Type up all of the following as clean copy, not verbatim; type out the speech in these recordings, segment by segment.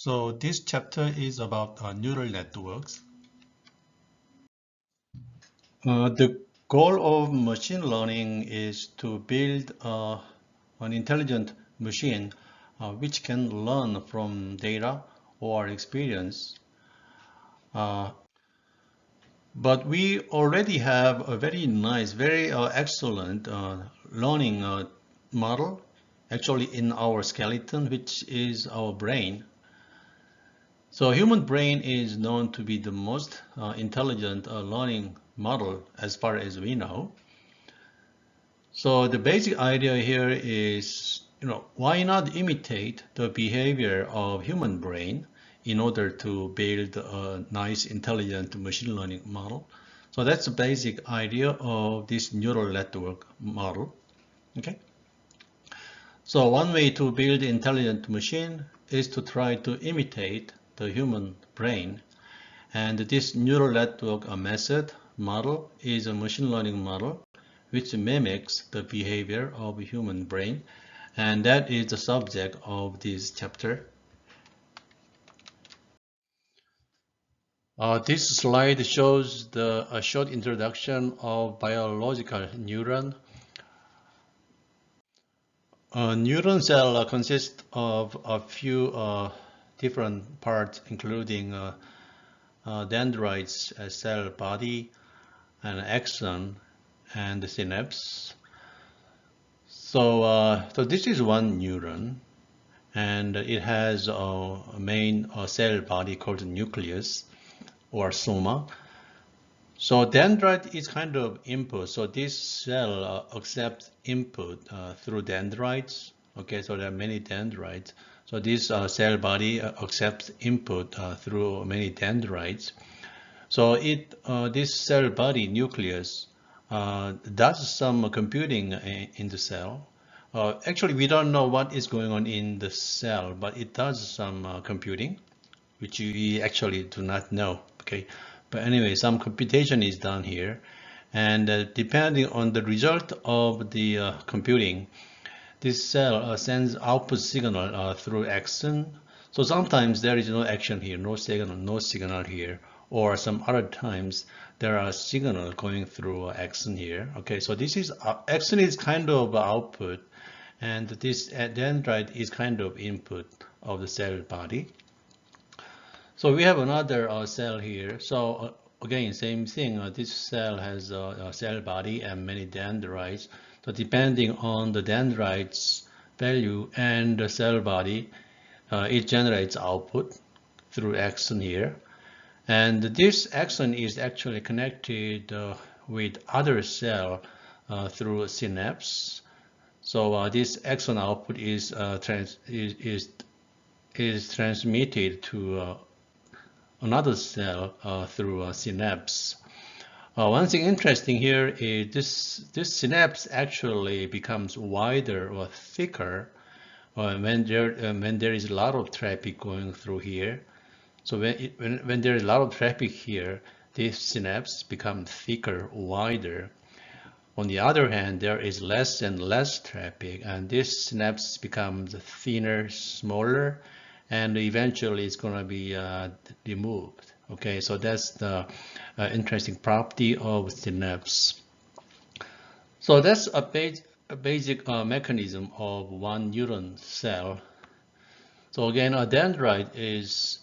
So this chapter is about neural networks. The goal of machine learning is to build an intelligent machine which can learn from data or experience. Uh, but we already have a very nice, very excellent learning model actually in our skeleton, which is our brain. So human brain is known to be the most intelligent learning model as far as we know. So the basic idea here is, why not imitate the behavior of human brain in order to build a nice intelligent machine learning model? So that's the basic idea of this neural network model. Okay. So one way to build intelligent machine is to try to imitate the human brain. And this neural network method model is a machine learning model which mimics the behavior of a human brain. And that is the subject of this chapter. This slide shows a short introduction of biological neuron. A neuron cell consists of a few different parts, including dendrites, a cell body, an axon, and the synapse. So this is one neuron, and it has a main cell body called the nucleus or soma. So dendrite is kind of input. So this cell accepts input through dendrites. Okay, so there are many dendrites. So this cell body accepts input through many dendrites. So this cell body nucleus does some computing in the cell. Actually, we don't know what is going on in the cell, but it does some computing, which we actually do not know. Okay. But anyway, some computation is done here, and depending on the result of the computing, this cell sends output signal through axon. So sometimes there is no action here, no signal here, or some other times there are signal going through axon here. Okay, so this is axon is kind of output, and this dendrite is kind of input of the cell body. So we have another cell here. So again, same thing. This cell has a cell body and many dendrites. So depending on the dendrites value and the cell body, it generates output through axon here. And this axon is actually connected with other cell through a synapse. So this axon output is transmitted to another cell through a synapse. One thing interesting here is this synapse actually becomes wider or thicker when there is a lot of traffic going through here. So when there is a lot of traffic here, this synapse becomes thicker, wider. On the other hand, there is less and less traffic, and this synapse becomes thinner, smaller, and eventually it's going to be removed. Okay, so that's the interesting property of synapse. So that's a basic mechanism of one neuron cell. So again, a dendrite is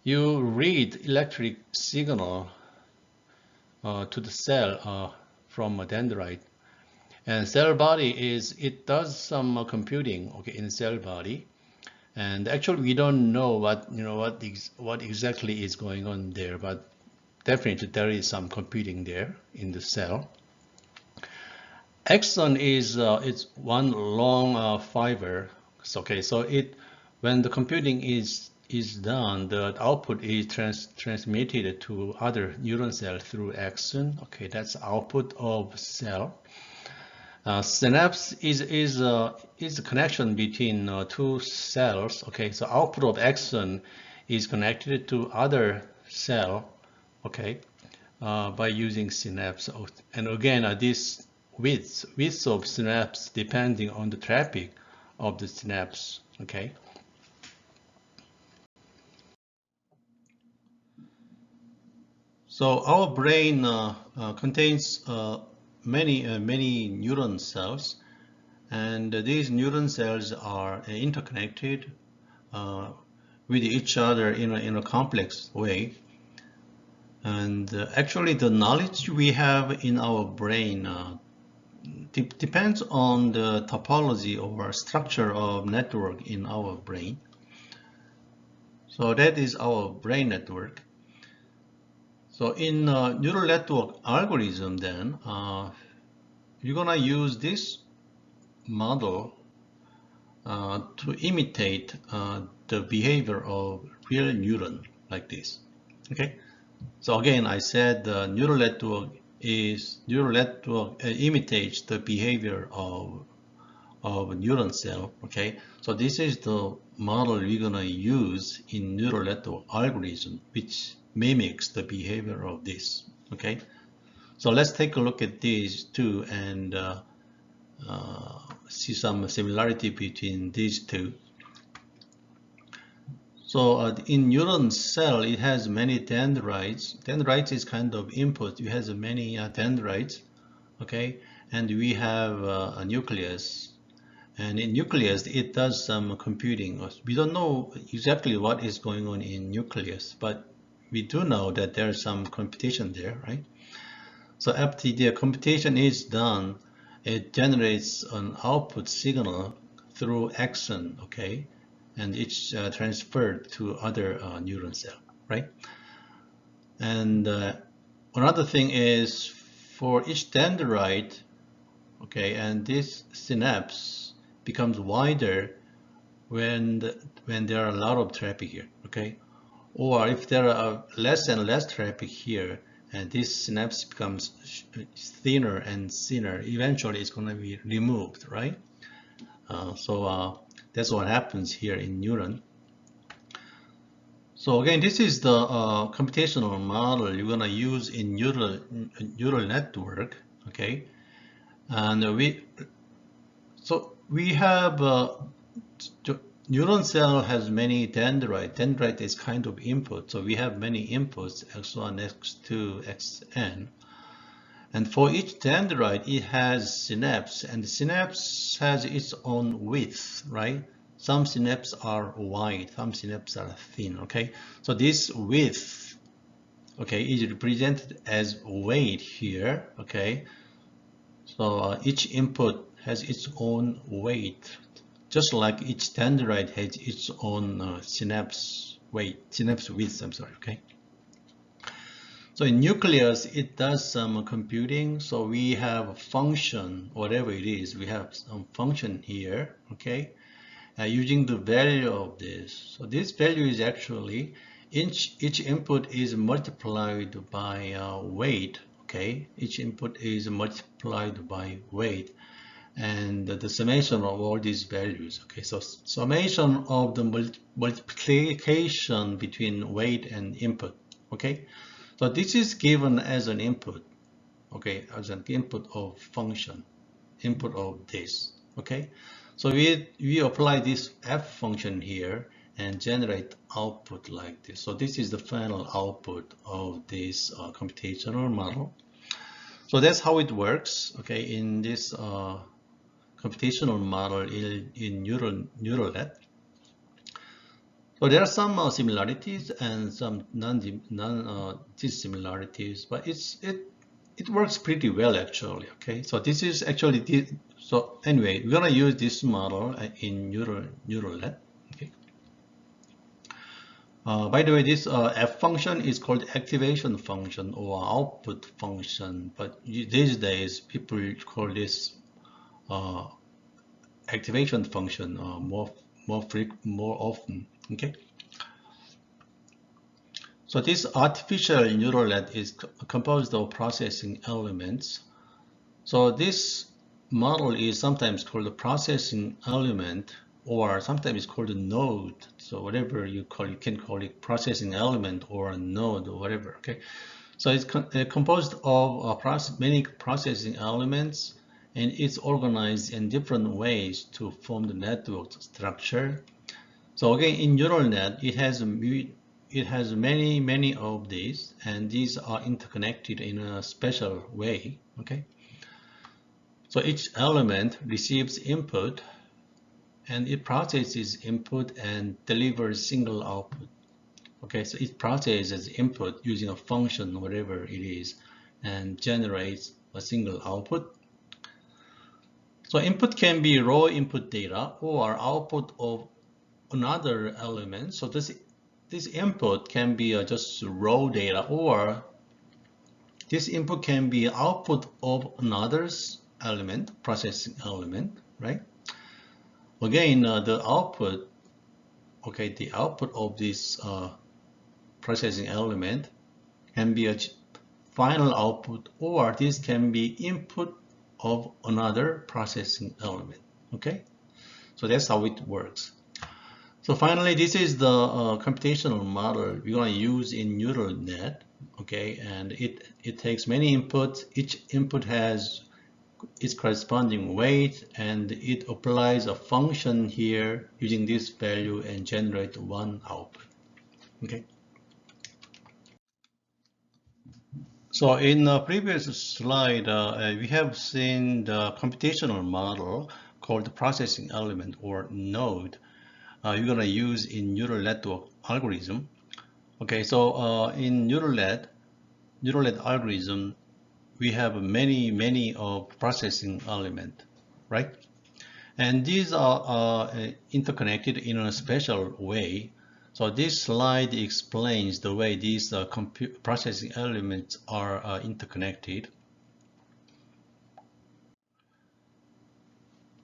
you read electric signal to the cell from a dendrite, and cell body it does some computing, okay, in cell body. And actually, we don't know what exactly is going on there, but definitely there is some computing there in the cell. Axon is it's one long fiber. Okay, so when the computing is done, the output is transmitted to other neuron cell through axon. Okay, that's output of cell. Synapse is a connection between two cells. Okay, so output of axon is connected to other cell. Okay, by using synapse. And again, this width of synapse depending on the traffic of the synapse. Okay. So our brain contains many neuron cells, and these neuron cells are interconnected with each other in a complex way. And actually, the knowledge we have in our brain depends on the topology or structure of network in our brain. So that is our brain network. So in neural network algorithm, then you're gonna use this model to imitate the behavior of real neuron like this. Okay. So again, I said the neural network imitates the behavior of a neuron cell. Okay. So this is the model we're gonna use in neural network algorithm, which mimics the behavior of this. Okay. So let's take a look at these two and see some similarity between these two. So in neuron cell, it has many dendrites. Dendrites is kind of input. It has many dendrites, okay? And we have a nucleus. And in nucleus, it does some computing. We don't know exactly what is going on in nucleus, but we do know that there's some computation there, right? So after the computation is done, it generates an output signal through axon, okay? And it's transferred to other neuron cell, right? And another thing is for each dendrite, okay, and this synapse becomes wider when there are a lot of traffic here, okay? Or if there are less and less traffic here, and this synapse becomes thinner and thinner, eventually it's going to be removed, right? That's what happens here in neuron. So again, this is the computational model you're gonna use in neural network, okay? And we have neuron cell has many dendrite. Dendrite is kind of input, so we have many inputs, x1, x2, xn. And for each dendrite, it has synapse, and the synapse has its own width, right? Some synapses are wide, some synapses are thin, okay? So this width, okay, is represented as weight here, okay? So each input has its own weight, just like each dendrite has its own synapse width, I'm sorry, okay? So in nucleus, it does some computing. So we have a function, whatever it is, we have some function here, okay? Using the value of this. So this value is actually, each input is multiplied by weight, okay? Each input is multiplied by weight. And the summation of all these values, okay? So summation of the multiplication between weight and input, okay? So this is given as an input, okay, as an input of function, input of this, okay? So we apply this f function here and generate output like this. So this is the final output of this computational model. So that's how it works, okay, in this computational model in neural net. So there are some similarities and some non-dissimilarities, but it works pretty well actually. Okay, so this is actually so anyway, we're gonna use this model in neural net. Okay. By the way, this f function is called activation function or output function, but these days people call this activation function more often. Okay. So this artificial neural net is composed of processing elements. So this model is sometimes called a processing element, or sometimes called a node. So whatever you call, you can call it processing element or a node or whatever. Okay. So it's composed of many processing elements, and it's organized in different ways to form the network structure. So again, in neural net, it has it has many of these, and these are interconnected in a special way. Okay, so each element receives input, and it processes input and delivers single output. Okay, so it processes input using a function, whatever it is, and generates a single output. So input can be raw input data or output of another element. So this input can be just raw data, or this input can be output of another's element, processing element, right? Again, the output, okay, the output of this processing element can be a final output, or this can be input of another processing element. Okay, so that's how it works. So finally, this is the computational model we're going to use in neural net. Okay, and it takes many inputs. Each input has its corresponding weight, and it applies a function here using this value and generate one output. Okay. So in the previous slide, we have seen the computational model called the processing element, or node, you're going to use in neural network algorithm. Okay, so in neural net algorithm, we have many of processing element, right? And these are interconnected in a special way. So this slide explains the way these processing elements are interconnected.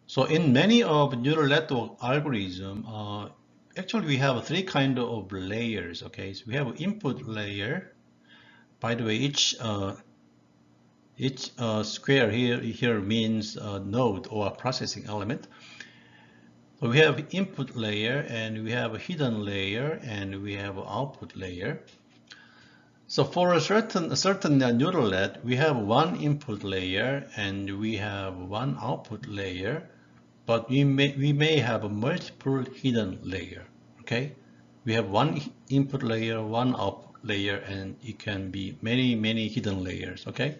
So in many of neural network algorithm, actually we have three kind of layers. Okay, so we have input layer. By the way, each square here means node or processing element. So we have input layer, and we have a hidden layer, and we have output layer. So for a certain neural net, we have one input layer and we have one output layer, but we may have a multiple hidden layer. Okay, we have one input layer, one output layer, and it can be many hidden layers. Okay,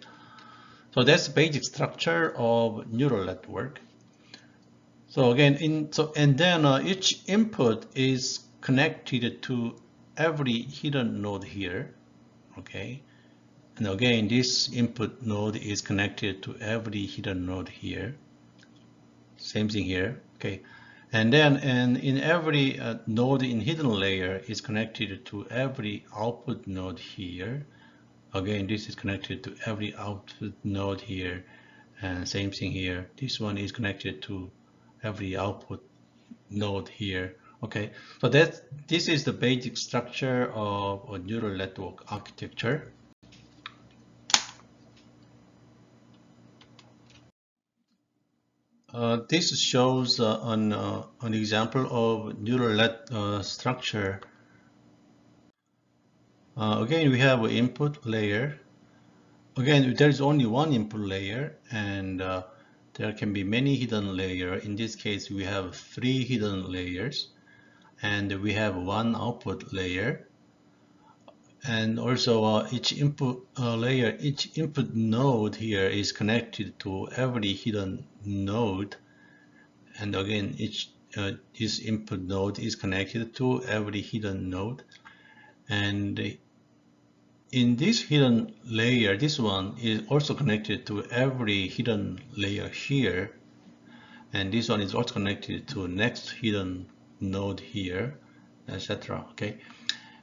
so that's the basic structure of neural network. So again, and then each input is connected to every hidden node here. Okay, and again, this input node is connected to every hidden node here. Same thing here. Okay, and then in every node in hidden layer is connected to every output node here. Again, this is connected to every output node here, and same thing here. This one is connected to every output node here. Okay, so this is the basic structure of a neural network architecture. This shows an example of neural net structure. Again, we have an input layer. Again, there is only one input layer, and there can be many hidden layers. In this case, we have 3 hidden layers, and we have one output layer. And also each input layer, each input node here is connected to every hidden node. And again, this input node is connected to every hidden node. And in this hidden layer, this one is also connected to every hidden layer here. And this one is also connected to next hidden node here, etc. Okay.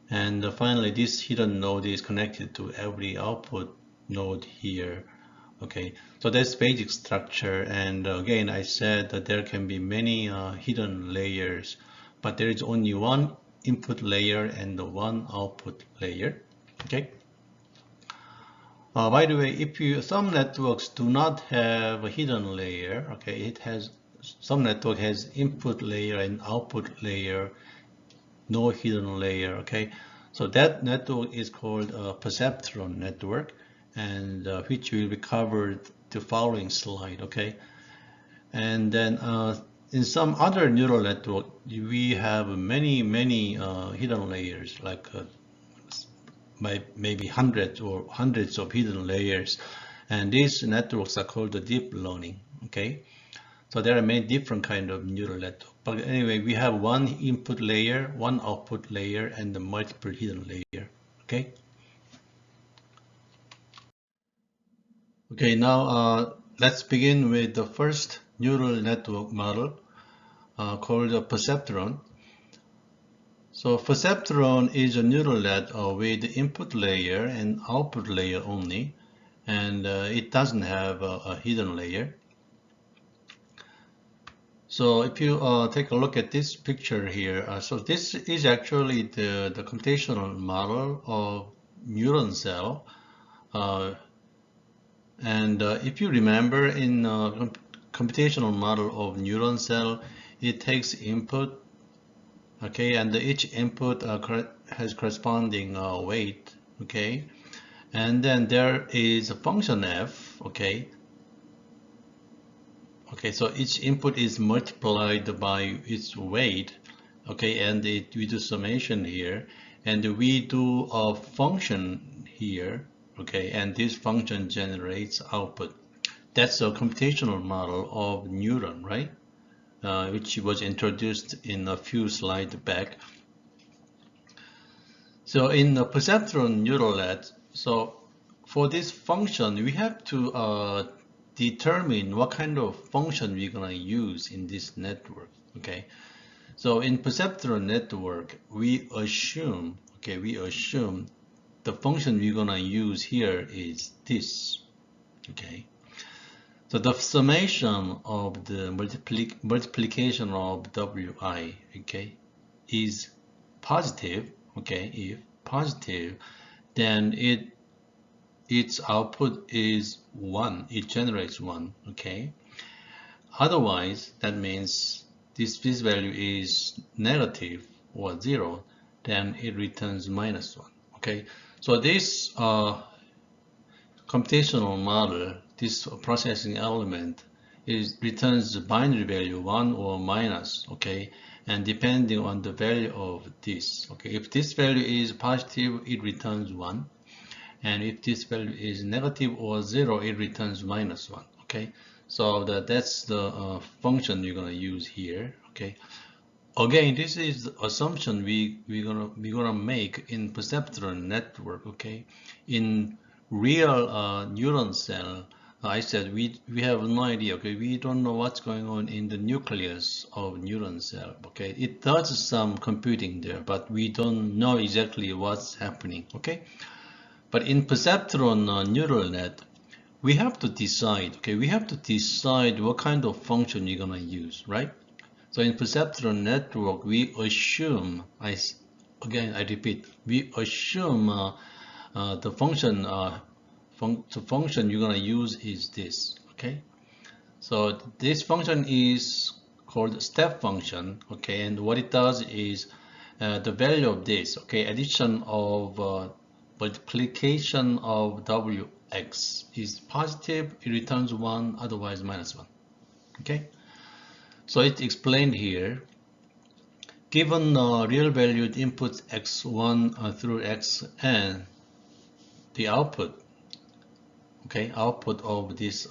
And finally, this hidden node is connected to every output node here. Okay, so that's basic structure. And again, I said that there can be many hidden layers, but there is only one input layer and one output layer. Okay. By the way, some networks do not have a hidden layer. Okay, some network has input layer and output layer, no hidden layer. Okay, so that network is called a perceptron network, and which will be covered the following slide. Okay, and then in some other neural network, we have many hidden layers, like maybe hundreds of hidden layers, and these networks are called the deep learning. Okay, so there are many different kind of neural network. But anyway, we have one input layer, one output layer, and the multiple hidden layer. Okay. Okay, now let's begin with the first neural network model called the perceptron. So perceptron is a neural net with input layer and output layer only, and it doesn't have a hidden layer. So if you take a look at this picture here, so this is actually the computational model of neuron cell. And if you remember, in computational model of neuron cell, it takes input, okay, and each input has corresponding weight, okay, and then there is a function f, okay. Okay, so each input is multiplied by its weight, okay, and we do summation here, and we do a function here, okay, and this function generates output. That's a computational model of neuron, right? Which was introduced in a few slides back. So in the perceptron neural net, so for this function, we have to determine what kind of function we're gonna use in this network, okay? So in perceptron network, we assume the function we're gonna use here is this, okay? So the summation of the multiplication of wi, okay, is positive, okay? If positive, then its output is 1, it generates 1, okay? Otherwise, that means this value is negative or 0, then it returns -1, okay? So this computational model, this processing element, returns the binary value 1 or minus, okay? And depending on the value of this, okay? If this value is positive, it returns 1. And if this value is negative or 0, it returns -1, okay? So that's the function you're gonna use here, okay? Again, this is the assumption we're gonna make in perceptron network, okay? In real neuron cell, I said we have no idea, okay? We don't know what's going on in the nucleus of neuron cell, okay? It does some computing there, but we don't know exactly what's happening, okay? But in perceptron neural net, we have to decide, okay? We have to decide what kind of function you're gonna use, right? So in perceptron network, we assume, I repeat, we assume the function you're gonna use is this, okay? So this function is called step function, okay? And what it does is the value of this, okay, addition of multiplication of wx is positive, it returns 1, otherwise -1, okay? So it's explained here. Given real valued inputs x1 through xn, the output, okay, output of this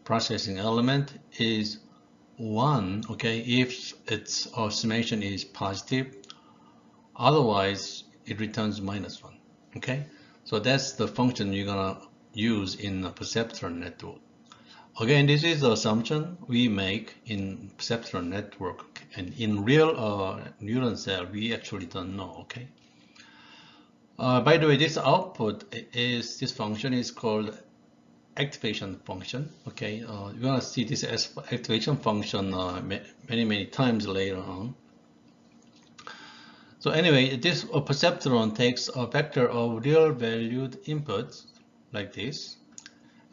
processing element is 1, okay, if its summation is positive, otherwise it returns -1, okay? So that's the function you're gonna use in a perceptron network. Again, this is the assumption we make in perceptron network, and in real neuron cell, we actually don't know, okay? By the way, this output is, this function is called activation function, okay? You're gonna see this as activation function many times later on. So anyway, this perceptron takes a vector of real valued inputs like this,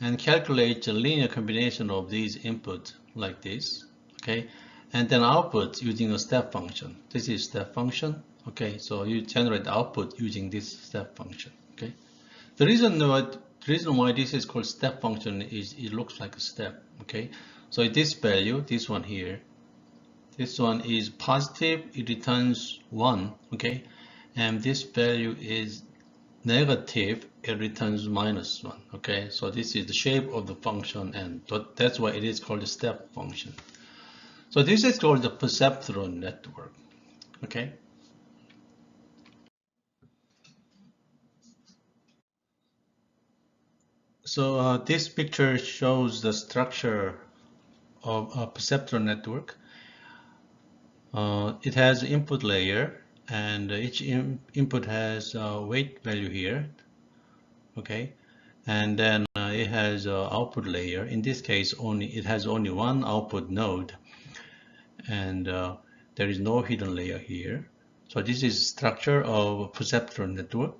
and calculate a linear combination of these inputs like this, okay? And then output using a step function. This is step function, okay? So you generate output using this step function, okay? The reason why this is called step function is it looks like a step, okay? So this value, this one here, This one is positive, it returns 1, okay? And this value is negative, it returns -1, okay? So this is the shape of the function, and that's why it is called a step function. So this is called the perceptron network, okay? So this picture shows the structure of a perceptron network. It has input layer, and each input has a weight value here, okay? And then it has an output layer. In this case, it has only one output node, and there is no hidden layer here. So this is structure of perceptron network.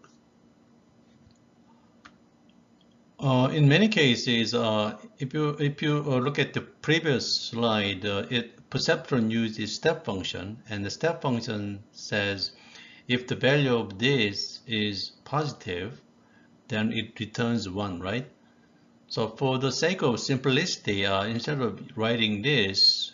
In many cases, if you look at the previous slide, perceptron uses step function, and the step function says if the value of this is positive, then it returns 1, right? So for the sake of simplicity, instead of writing this,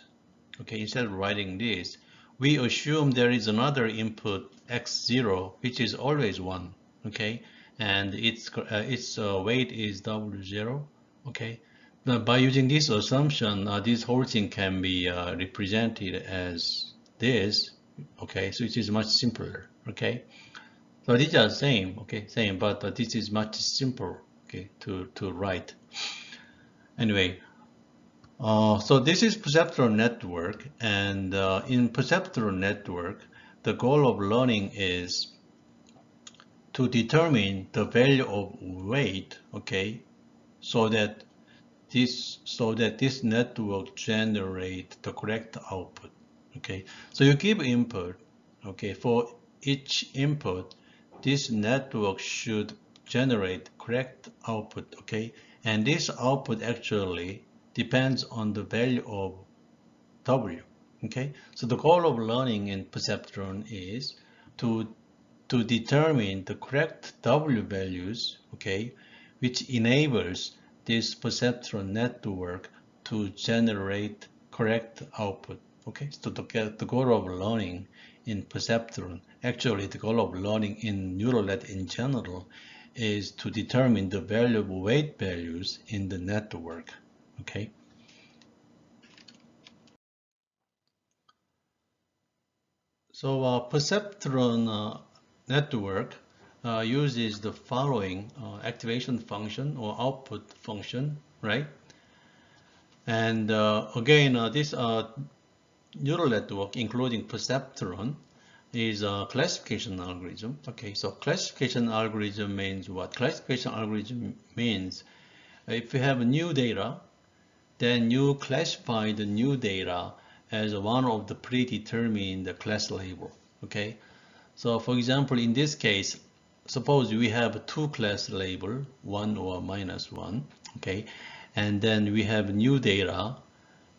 we assume there is another input x0, which is always 1, okay? And its weight is W0, okay? Now, by using this assumption, this whole thing can be represented as this, okay? So it is much simpler, okay? So these are same, okay, same, but this is much simpler, okay, to write. Anyway, so this is perceptron network, and in perceptron network, the goal of learning is to determine the value of weight, okay, so that this network generate the correct output, okay. So you give input, okay, for each input, this network should generate correct output, okay, and this output actually depends on the value of W, okay. So the goal of learning in perceptron is to determine the correct W values, okay, which enables this perceptron network to generate correct output, okay. So the goal of learning in perceptron, actually the goal of learning in neural net in general, is to determine the value of weight values in the network, okay. So perceptron network uses the following activation function or output function, right? And again, this neural network, including perceptron, is a classification algorithm. Okay, so classification algorithm means what? Classification algorithm means if you have new data, then you classify the new data as one of the predetermined class label. Okay, so for example, in this case, suppose we have two class label, 1 or -1, okay, and then we have new data,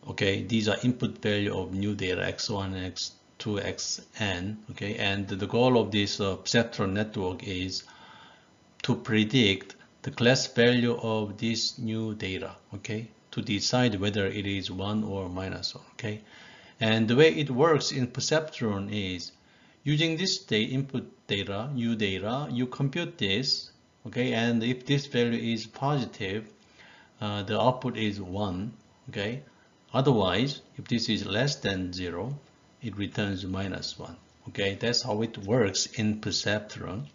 okay, these are input value of new data, x1, x2, xn, okay, and the goal of this perceptron network is to predict the class value of this new data, okay, to decide whether it is 1 or -1, okay. And the way it works in perceptron is using this input data, new data, you compute this, okay, and if this value is positive, the output is 1, okay. Otherwise, if this is less than 0, it returns -1, okay. That's how it works in perceptron.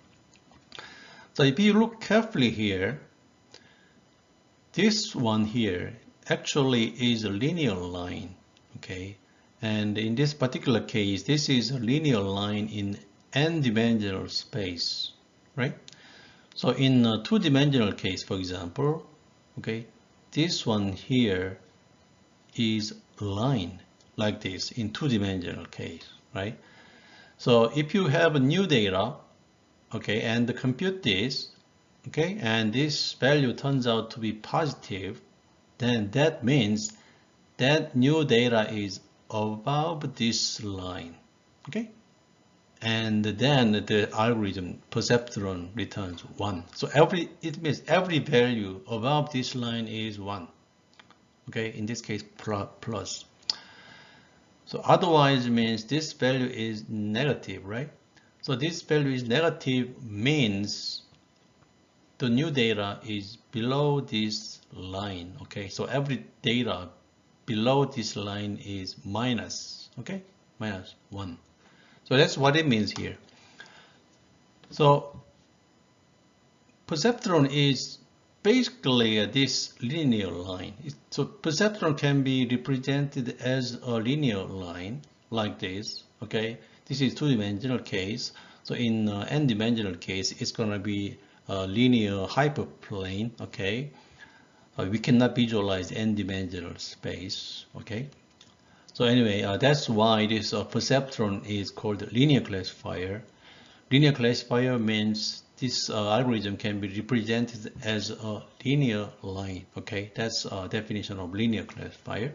So if you look carefully here, this one here actually is a linear line, okay. And in this particular case, this is a linear line in n-dimensional space, right? So in a two-dimensional case, for example, okay, this one here is a line like this in two-dimensional case, right? So if you have a new data, okay, and compute this, okay, and this value turns out to be positive, then that means that new data is above this line, okay, and then the algorithm perceptron returns 1. So it means every value above this line is 1, okay, in this case plus. So otherwise means this value is negative, right? So this value is negative means the new data is below this line, okay? So every data below this line is minus, okay? Minus 1. So that's what it means here. So perceptron is basically this linear line. So perceptron can be represented as a linear line like this, okay? This is two-dimensional case. So in n-dimensional case, it's going to be a linear hyperplane, okay? We cannot visualize n-dimensional space, okay? So anyway, that's why this perceptron is called linear classifier. Linear classifier means this algorithm can be represented as a linear line, okay? That's a definition of linear classifier.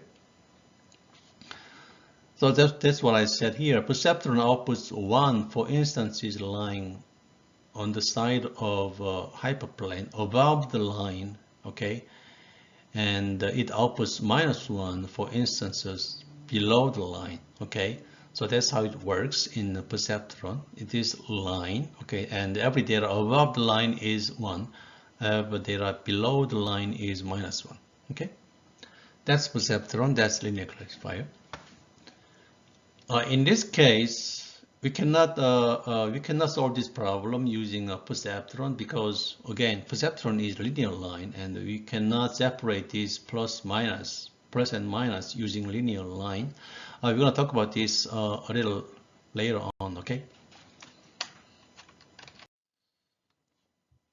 So that's what I said here. Perceptron outputs 1 for instances lying on the side of hyperplane above the line, okay? And it outputs -1 for instances below the line, okay? So that's how it works in the perceptron. It is line, okay, and every data above the line is 1, but data below the line is -1, okay? That's perceptron, that's linear classifier. In this case, we cannot solve this problem using a perceptron because, again, perceptron is linear line, and we cannot separate this plus and minus using linear line. We're going to talk about this a little later on, okay?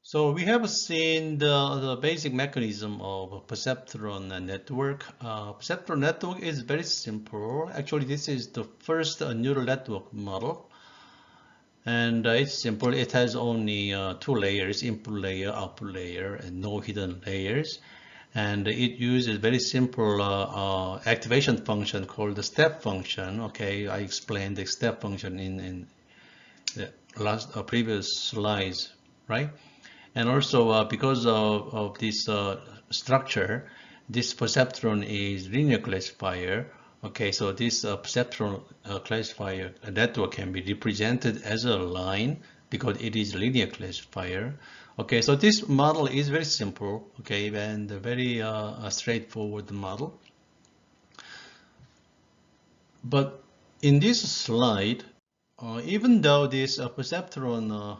So we have seen the basic mechanism of a perceptron network. Perceptron network is very simple. Actually, this is the first neural network model. And it's simple. It has only 2 layers, input layer, output layer, and no hidden layers. And it uses very simple activation function called the step function. Okay, I explained the step function in the last previous slides, right? And also because of this structure, this perceptron is linear classifier. Okay, so this perceptron classifier network can be represented as a line because it is linear classifier. Okay, so this model is very simple, okay, and very straightforward model. But in this slide, even though this perceptron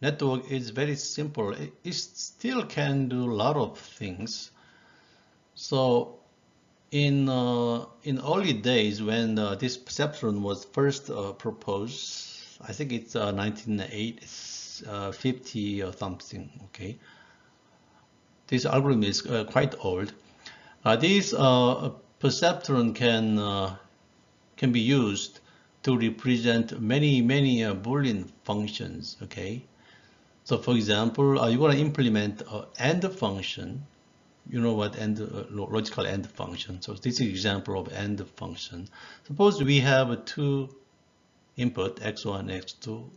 network is very simple, it still can do a lot of things. So in early days when this perceptron was first proposed, I think it's 1950 or something, okay. This algorithm is quite old. This perceptron can be used to represent many Boolean functions, okay. So for example, you want to implement an AND function. You know what logical AND function. So this is an example of AND function. Suppose we have 2 input, x1, x2,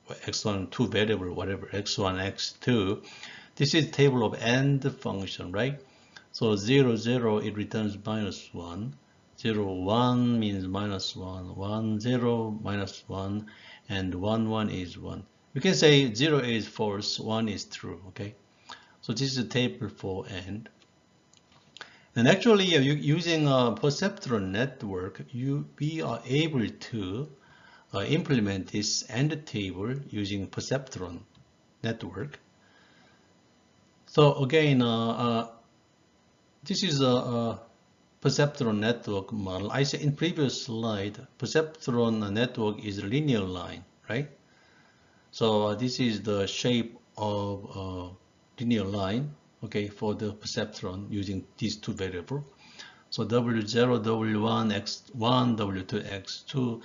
x1, 2 variable, whatever, x1, x2. This is table of AND function, right? So 0, 0, it returns -1. 0, 1 means -1. 1, 0, -1. And 1, 1 is 1. We can say 0 is false, 1 is true, okay? So this is a table for AND. And actually, using a perceptron network, we are able to implement this AND table using perceptron network. So again, this is a perceptron network model. I said in previous slide, perceptron network is a linear line, right? So this is the shape of a linear line, okay, for the perceptron using these 2 variables. So W0, W1, X1, W2, X2.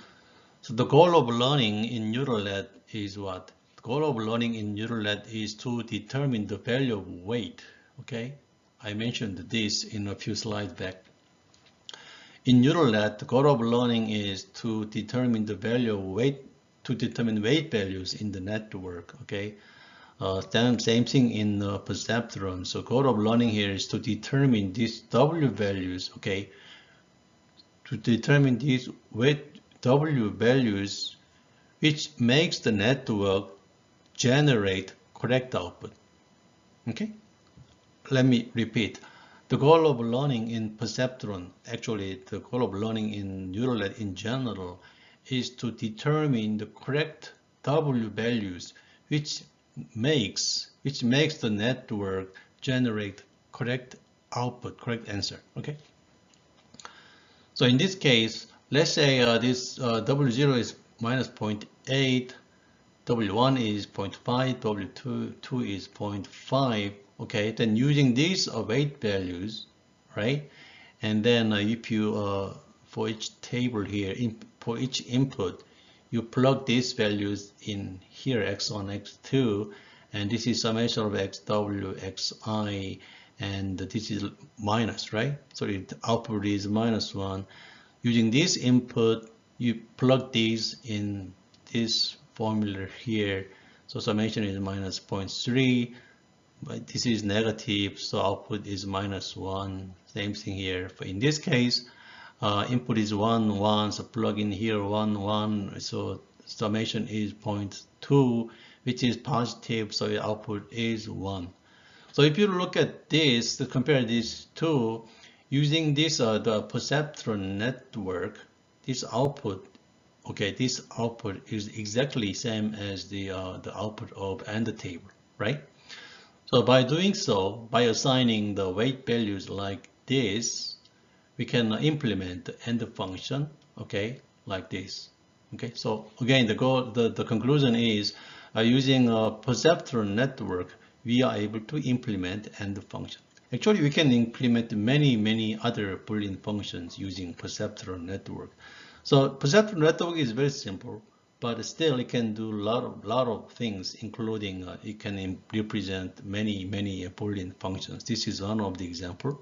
So the goal of learning in neural net is what? The goal of learning in neural net is to determine the value of weight, okay? I mentioned this in a few slides back. In neural net, the goal of learning is to determine the value of weight, to determine weight values in the network, okay? Same thing in perceptron. So goal of learning here is to determine these W values, okay, to determine these weight W values, which makes the network generate correct output. Okay? Let me repeat. The goal of learning in perceptron, actually the goal of learning in neural net in general, is to determine the correct W values, which makes the network generate correct output, correct answer. Okay. So in this case, let's say this W0 is minus 0.8, W1 is 0.5, W2 is 0.5. Okay, then using these weight values, right? And then if you, for each table here, for each input, you plug these values in here, x1, x2, and this is summation of xw, xi, and this is minus, right? So the output is -1. Using this input, you plug these in this formula here. So summation is -0.3, but this is negative, so output is -1. Same thing here. But in this case, input is 1, 1, so plug in here 1, 1, so summation is 0.2, which is positive, so the output is 1. So if you look at this, to compare these two, using this the perceptron network, this output, okay, this output is exactly same as the output of AND table, right? So by doing so, by assigning the weight values like this, we can implement the AND function, okay, like this. Okay, so again, the conclusion is using a perceptron network, we are able to implement AND function. Actually, we can implement many other Boolean functions using perceptron network. So perceptron network is very simple, but still it can do a lot of things, including it can represent many Boolean functions. This is one of the example.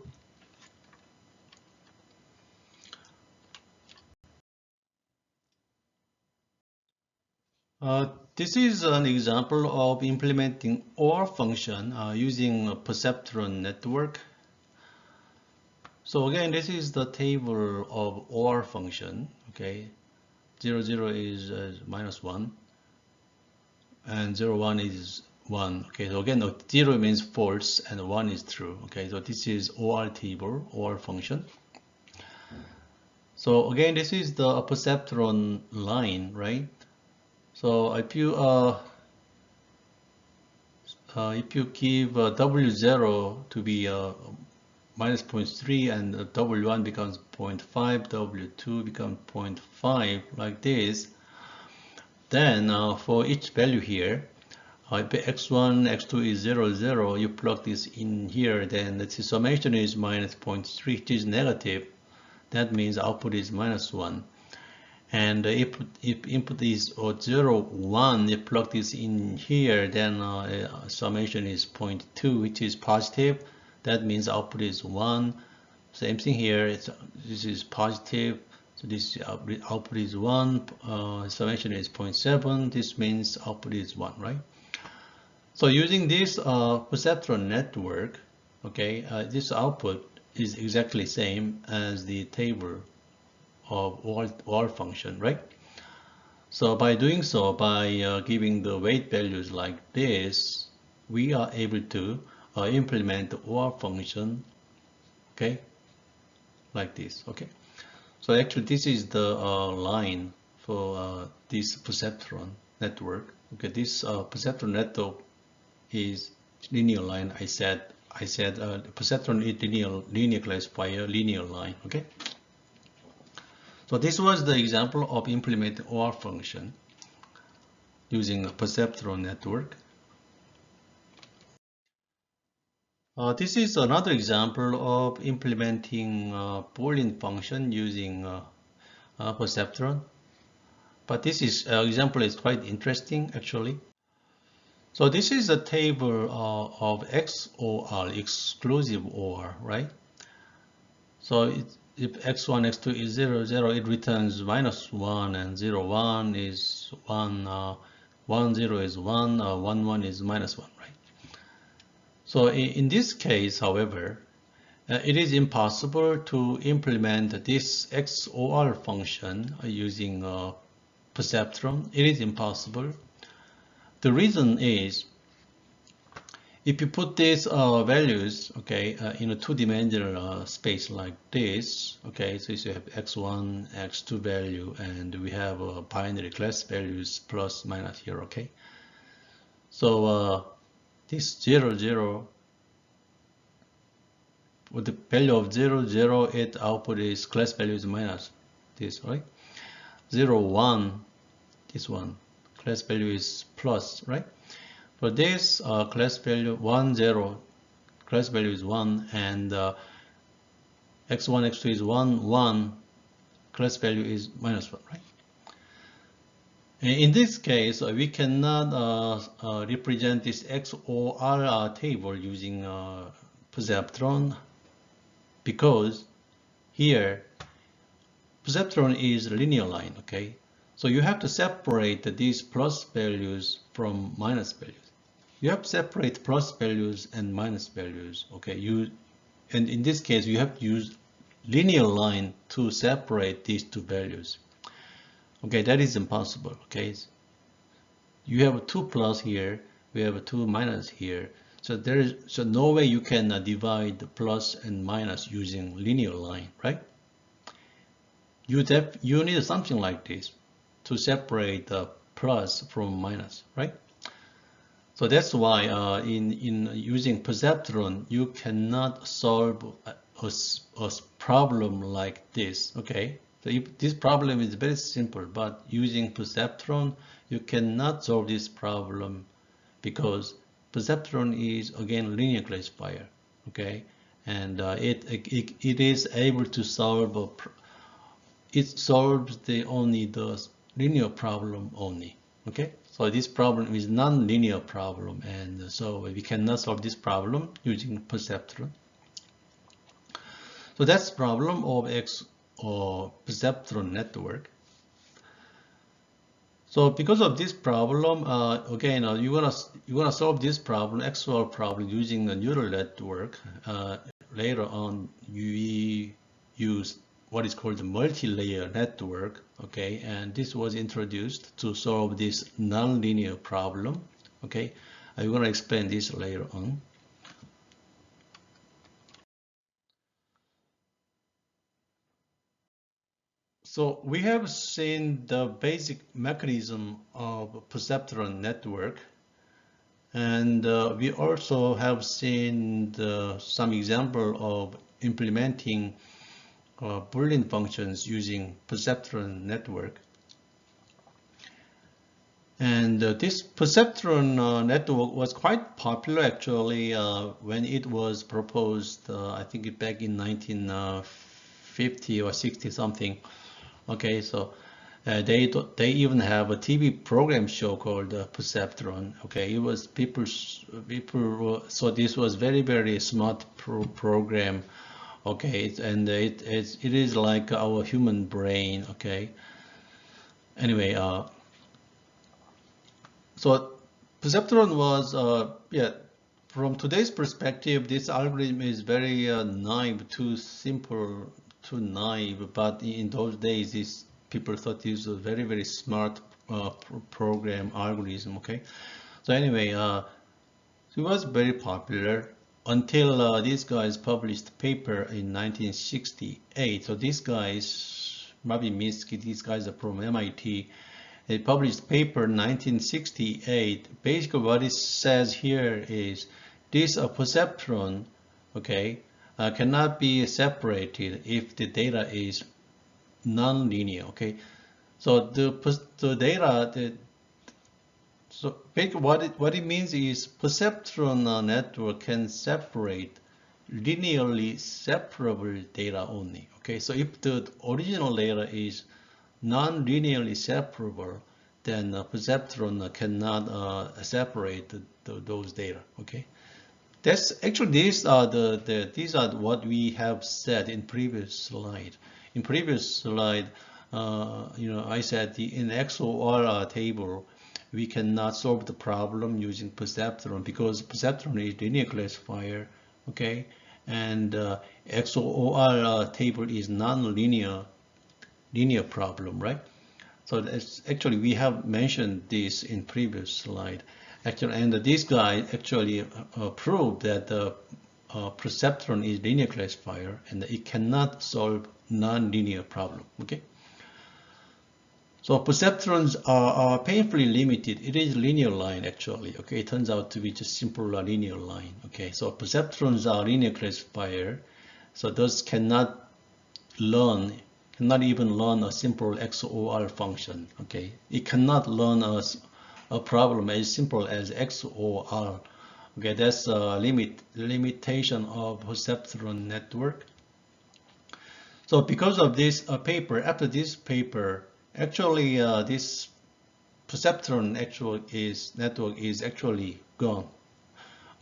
This is an example of implementing OR function using a perceptron network. So again, this is the table of OR function. Okay, 0, 0 is -1, and 0, 1 is 1. Okay, so again, 0 means false and 1 is true. Okay, so this is OR table, OR function. So again, this is the perceptron line, right? So if you give W0 to be -0.3 and W1 becomes 0.5, W2 becomes 0.5, like this, then for each value here, if x1, x2 is 0, 0, you plug this in here, then the summation is -0.3, which is negative. That means output is -1. And if input is 0, 1, you plug this in here, then summation is 0.2, which is positive. That means output is 1. Same thing here. This is positive, so this output is 1. Summation is 0.7. This means output is 1, right? So using this perceptron network, okay, this output is exactly same as the table of OR function, right? So by doing so, by giving the weight values like this, we are able to implement the OR function, okay, like this, okay. So actually, this is the line for this perceptron network. Okay, this perceptron network is linear line. I said perceptron is linear classifier, linear line, okay. So this was the example of implementing OR function using a perceptron network. This is another example of implementing Boolean function using perceptron. But this example is quite interesting actually. So this is a table of XOR, exclusive OR, right? So if x1, x2 is 0, 0, it returns -1, and 0, 1 is 1, 1, 0 is 1, 1, 1 is -1, right? So in this case, however, It is impossible to implement this XOR function using perceptron. It is impossible. The reason is, if you put these values, okay, in a two-dimensional space like this, okay, so you have x1, x2 value, and we have binary class values plus minus here, okay. So this 0, 0, with the value of 0, 0, it output is class value is minus this, right? 0, 1, this one, class value is plus, right? For this class value 1, 0, class value is 1, and x1, x2 is 1, 1, class value is minus 1, right? In this case, we cannot represent this XOR table using perceptron, because here perceptron is a linear line, okay? So you have to separate these plus values from minus values. You have to separate plus values and minus values, okay? And in this case, you have to use linear line to separate these two values. Okay, that is impossible, okay? You have 2 plus here, we have 2 minus here. So there is no way you can divide the plus and minus using linear line, right? You need something like this to separate the plus from minus, right? So that's why in using perceptron, you cannot solve a problem like this, okay? So this problem is very simple, but using perceptron, you cannot solve this problem because perceptron is again linear classifier, okay? And it is able to solve it solves only the linear problem only, okay? So this problem is non-linear problem, and so we cannot solve this problem using perceptron. So that's the problem of perceptron network. So because of this problem, again, you're gonna solve this problem, XOR problem, using a neural network. Later on, we use what is called the multi-layer network, okay, and this was introduced to solve this non-linear problem, okay. I'm going to explain this later on. So we have seen the basic mechanism of perceptron network, and we also have seen some example of implementing Boolean functions using perceptron network. And this perceptron network was quite popular actually when it was proposed, I think back in 1950 or 60 something. Okay, so they even have a TV program show called Perceptron. Okay, it was people so this was very smart program. Okay, and it is like our human brain. Okay, anyway, so perceptron was from today's perspective, this algorithm is very naive, too simple, too naive. But in those days, people thought this was a very smart program algorithm. Okay, so anyway, it was very popular until these guys published a paper in 1968. So these guys, Ravi Minsky, these guys are from MIT. They published a paper in 1968. Basically, what it says here is this perceptron, okay, cannot be separated if the data is non-linear. Okay, so the data, so basically what it means is perceptron network can separate linearly separable data only. Okay, so if the original data is non-linearly separable, then perceptron cannot separate those data. Okay, that's actually these are these are what we have said in previous slide. In previous slide, I said in XOR table we cannot solve the problem using perceptron because perceptron is linear classifier. Okay, and XOR table is non-linear problem, right? So that's actually we have mentioned this in previous slide. Actually, and this guy actually proved that the perceptron is linear classifier and it cannot solve non-linear problem. Okay. So perceptrons are painfully limited. It is linear line actually. Okay, it turns out to be just simple linear line. Okay, so perceptrons are linear classifier, so those cannot even learn a simple XOR function. Okay, it cannot learn a problem as simple as XOR. Okay, that's a limitation of perceptron network. So because of this paper, after this paper, actually this perceptron network is actually gone.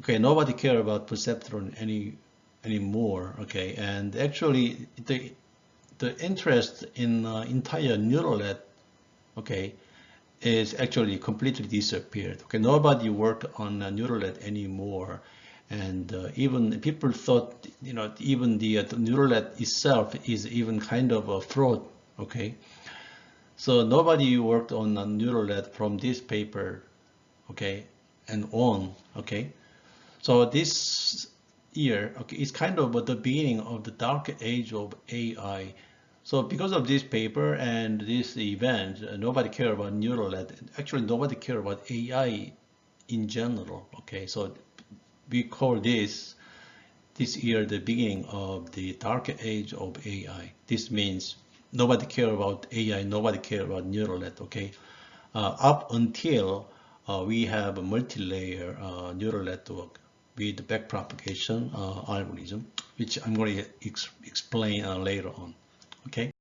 Okay, nobody care about perceptron anymore. Okay, and actually the interest in entire neural net, okay, is actually completely disappeared. Okay, nobody worked on neural net anymore, and even people thought, you know, even the neural net itself is even kind of a fraud. Okay, so nobody worked on a neural net from this paper, okay, and on. Okay, so this year, okay, it's kind of the beginning of the dark age of AI. So because of this paper and this event, nobody care about neural net. Actually, nobody care about AI in general. Okay, so we call this year the beginning of the dark age of AI. This means nobody care about AI, nobody care about neural net. Okay, up until we have a multi-layer neural network with backpropagation algorithm, which I'm going to explain later on. Okay.